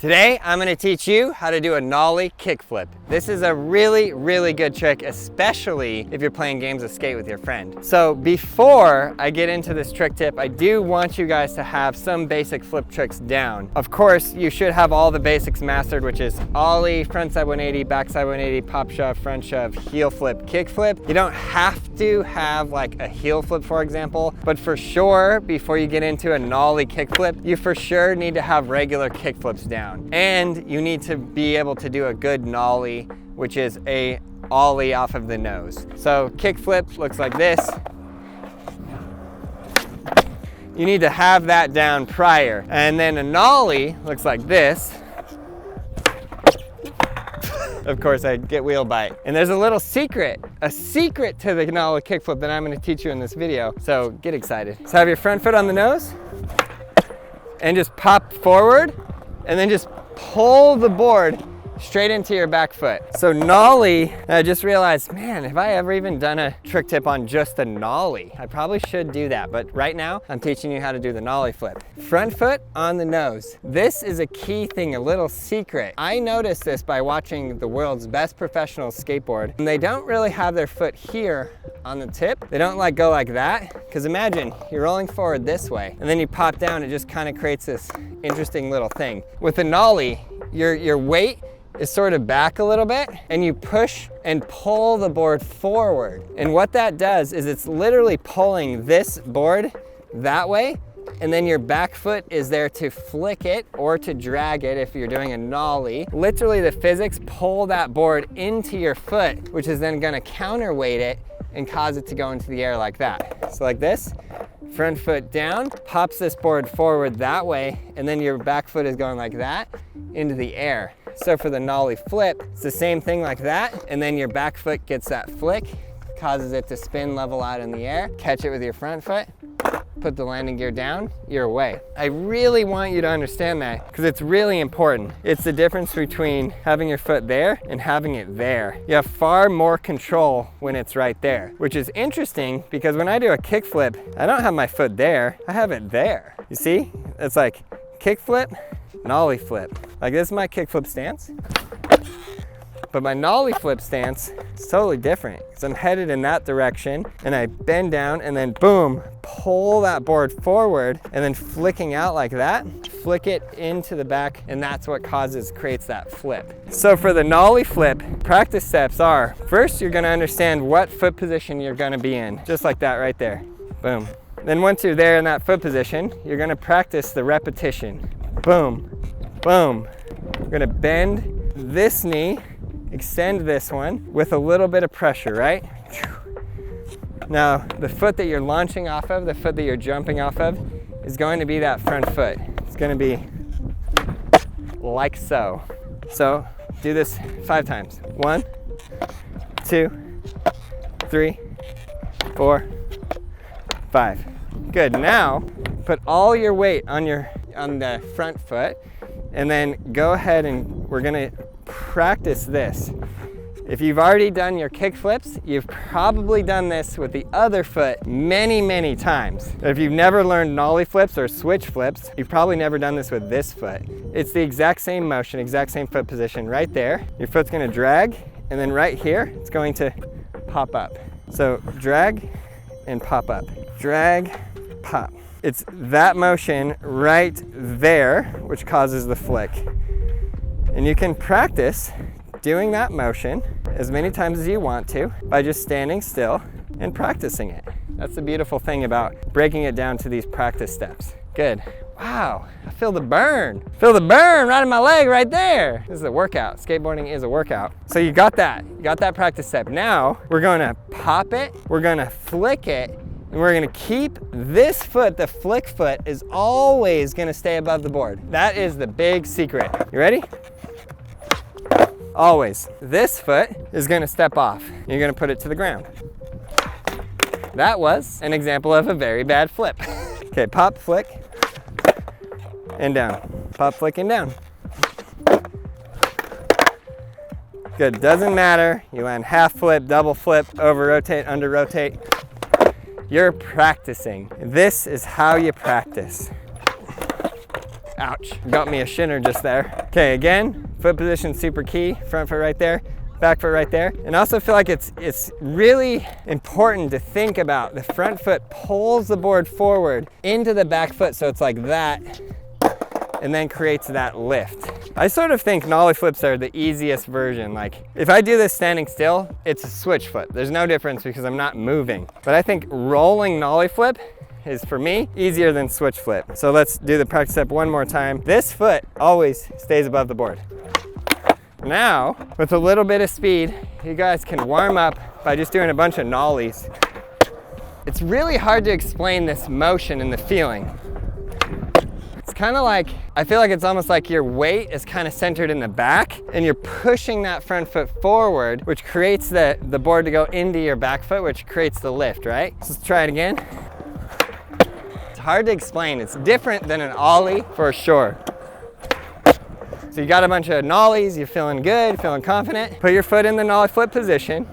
Today, I'm going to teach you how to do a nollie kickflip. This is a really, really good trick, especially if you're playing games of skate with your friend. So before I get into this trick tip, I do want you guys to have some basic flip tricks down. Of course, you should have all the basics mastered, which is ollie, frontside 180, backside 180, pop shove, front shove, heel flip, kick flip. You don't have to have like a heel flip, for example, but for sure, before you get into a nollie kickflip, you for sure need to have regular kickflips down. And you need to be able to do a good nollie, which is a ollie off of the nose. So kickflip looks like this. You need to have that down prior. And then a nollie looks like this. Of course, I get wheel bite. And there's a secret to the nollie kickflip that I'm gonna teach you in this video. So get excited. So have your front foot on the nose and just pop forward and then just pull the board straight into your back foot. So nollie, I just realized, man, have I ever even done a trick tip on just a nollie? I probably should do that, but right now I'm teaching you how to do the nollie flip. Front foot on the nose. This is a key thing, a little secret. I noticed this by watching the world's best professionals skateboard, and they don't really have their foot here on the tip. They don't go like that, because imagine you're rolling forward this way, and then you pop down, it just kind of creates this interesting little thing. With a nollie, your weight is sort of back a little bit, and you push and pull the board forward. And what that does is it's literally pulling this board that way, and then your back foot is there to flick it or to drag it if you're doing a nollie. Literally the physics pull that board into your foot, which is then gonna counterweight it and cause it to go into the air like that. So like this, front foot down, pops this board forward that way, and then your back foot is going like that into the air. So for the nollie flip, it's the same thing like that, and then your back foot gets that flick, causes it to spin level out in the air, catch it with your front foot, put the landing gear down, you're away. I really want you to understand that because it's really important. It's the difference between having your foot there and having it there. You have far more control when it's right there, which is interesting because when I do a kickflip, I don't have my foot there, I have it there. You see? It's like kickflip, nollie flip. Like this is my kickflip stance, but my nollie flip stance is totally different because I'm headed in that direction and I bend down and then boom, pull that board forward and then flicking out like that, flick it into the back, and that's what creates that flip. So for the nollie flip, practice steps are, first you're gonna understand what foot position you're gonna be in, just like that right there, boom. Then once you're there in that foot position, you're gonna practice the repetition. Boom, boom. We're gonna bend this knee, extend this one with a little bit of pressure, right? Now, the foot that you're launching off of, the foot that you're jumping off of, is going to be that front foot. It's gonna be like so. So, do this 5 times. 1, 2, 3, 4, 5. Good, now, put all your weight on the front foot, and then go ahead and we're gonna practice this. If you've already done your kick flips, you've probably done this with the other foot many, many times. If you've never learned nollie flips or switch flips, you've probably never done this with this foot. It's the exact same motion, exact same foot position right there. Your foot's gonna drag, and then right here, it's going to pop up. So drag and pop up. Drag, pop. It's that motion right there which causes the flick. And you can practice doing that motion as many times as you want to by just standing still and practicing it. That's the beautiful thing about breaking it down to these practice steps. Good. Wow, I feel the burn. Feel the burn right in my leg right there. This is a workout. Skateboarding is a workout. So you got that practice step. Now we're gonna pop it, we're gonna flick it, and we're gonna keep this foot, the flick foot, is always gonna stay above the board. That is the big secret. You ready? Always. This foot is gonna step off. You're gonna put it to the ground. That was an example of a very bad flip. Okay, pop, flick, and down. Pop, flick, and down. Good, doesn't matter. You land half flip, double flip, over rotate, under rotate. You're practicing. This is how you practice. Ouch, got me a shinner just there. Okay, again, foot position super key, front foot right there, back foot right there. And I also feel like it's really important to think about the front foot pulls the board forward into the back foot, so it's like that, and then creates that lift. I sort of think nollie flips are the easiest version. Like, if I do this standing still, it's a switch foot. There's no difference because I'm not moving. But I think rolling nollie flip is, for me, easier than switch flip. So let's do the practice step one more time. This foot always stays above the board. Now, with a little bit of speed, you guys can warm up by just doing a bunch of nollies. It's really hard to explain this motion and the feeling. It's kind of like, I feel like it's almost like your weight is kind of centered in the back and you're pushing that front foot forward, which creates the board to go into your back foot, which creates the lift, right? So let's try it again. It's hard to explain. It's different than an ollie for sure. So you got a bunch of nollies, you're feeling good, feeling confident. Put your foot in the nollie flip position.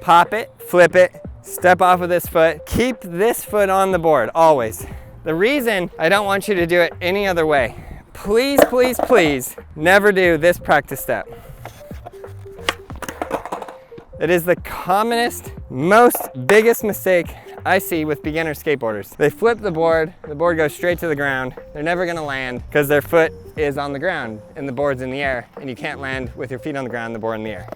Pop it, flip it, step off with this foot. Keep this foot on the board, always. The reason I don't want you to do it any other way, please, please, please, never do this practice step. It is the commonest, biggest mistake I see with beginner skateboarders. They flip the board goes straight to the ground. They're never gonna land because their foot is on the ground and the board's in the air, and you can't land with your feet on the ground and the board in the air.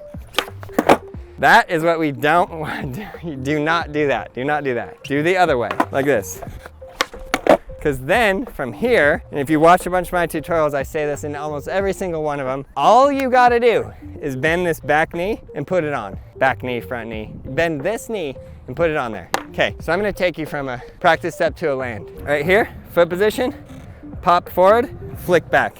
That is what we don't want to do. Do not do that. Do not do that. Do the other way, like this. Because then from here, and if you watch a bunch of my tutorials, I say this in almost every single one of them, all you gotta do is bend this back knee and put it on. Back knee, front knee. Bend this knee and put it on there. Okay, so I'm gonna take you from a practice step to a land. Right here, foot position, pop forward, flick back.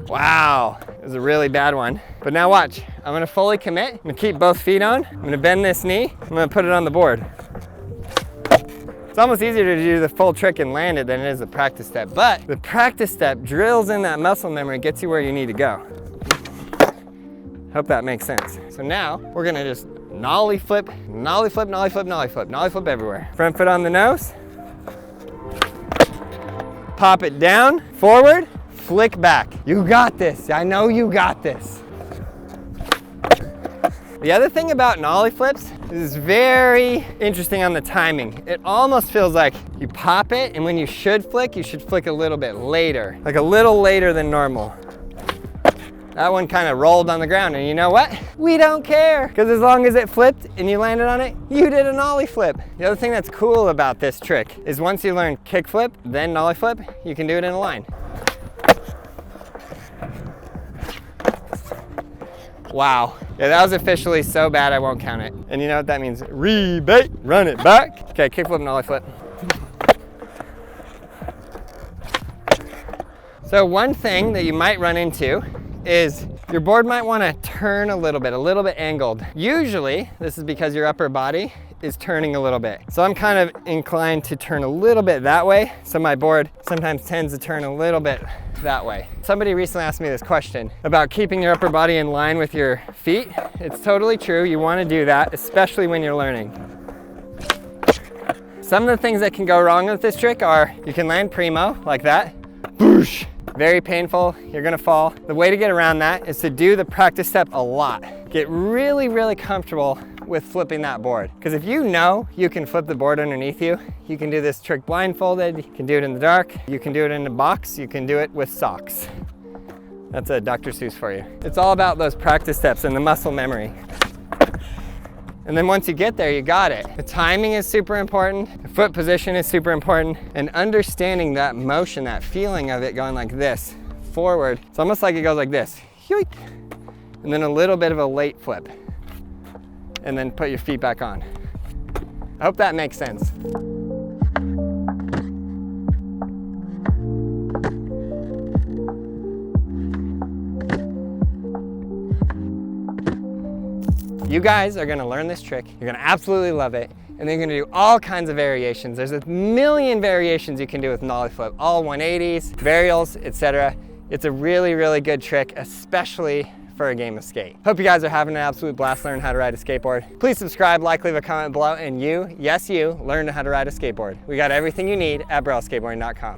Wow, it was a really bad one. But now watch, I'm gonna fully commit. I'm gonna keep both feet on. I'm gonna bend this knee. I'm gonna put it on the board. It's almost easier to do the full trick and land it than it is the practice step. But the practice step drills in that muscle memory, gets you where you need to go. Hope that makes sense. So now we're gonna just nollie flip, nollie flip, nollie flip, nollie flip, nollie flip everywhere. Front foot on the nose. Pop it down, forward, flick back. You got this. I know you got this. The other thing about nollie flips is very interesting on the timing. It almost feels like you pop it, and when you should flick a little bit later, like a little later than normal. That one kind of rolled on the ground, and you know what? We don't care, because as long as it flipped and you landed on it, you did a nollie flip. The other thing that's cool about this trick is once you learn kick flip, then nollie flip, you can do it in a line. Wow. Yeah, that was officially so bad I won't count it. And you know what that means? Rebate, run it back. Okay, kickflip, nollie flip. So one thing that you might run into is your board might want to turn a little bit angled. Usually, this is because your upper body is turning a little bit. So I'm kind of inclined to turn a little bit that way. So my board sometimes tends to turn a little bit that way. Somebody recently asked me this question about keeping your upper body in line with your feet. It's totally true. You want to do that, especially when you're learning. Some of the things that can go wrong with this trick are you can land primo like that. Boosh! Very painful. You're gonna fall. The way to get around that is to do the practice step a lot. Get really, really comfortable with flipping that board. Because if you know you can flip the board underneath you, you can do this trick blindfolded, you can do it in the dark, you can do it in a box, you can do it with socks. That's a Dr. Seuss for you. It's all about those practice steps and the muscle memory. And then once you get there, you got it. The timing is super important, the foot position is super important, and understanding that motion, that feeling of it going like this, forward. It's almost like it goes like this, yoink, and then a little bit of a late flip. And then put your feet back on. I hope that makes sense. You guys are gonna learn this trick. You're gonna absolutely love it. And then you're gonna do all kinds of variations. There's a million variations you can do with nollie flip, all 180s, varials, etc. It's a really, really good trick, especially for a game of skate. Hope you guys are having an absolute blast learning how to ride a skateboard. Please subscribe, like, leave a comment below, and you, yes you, learn how to ride a skateboard. We got everything you need at brailleskateboarding.com.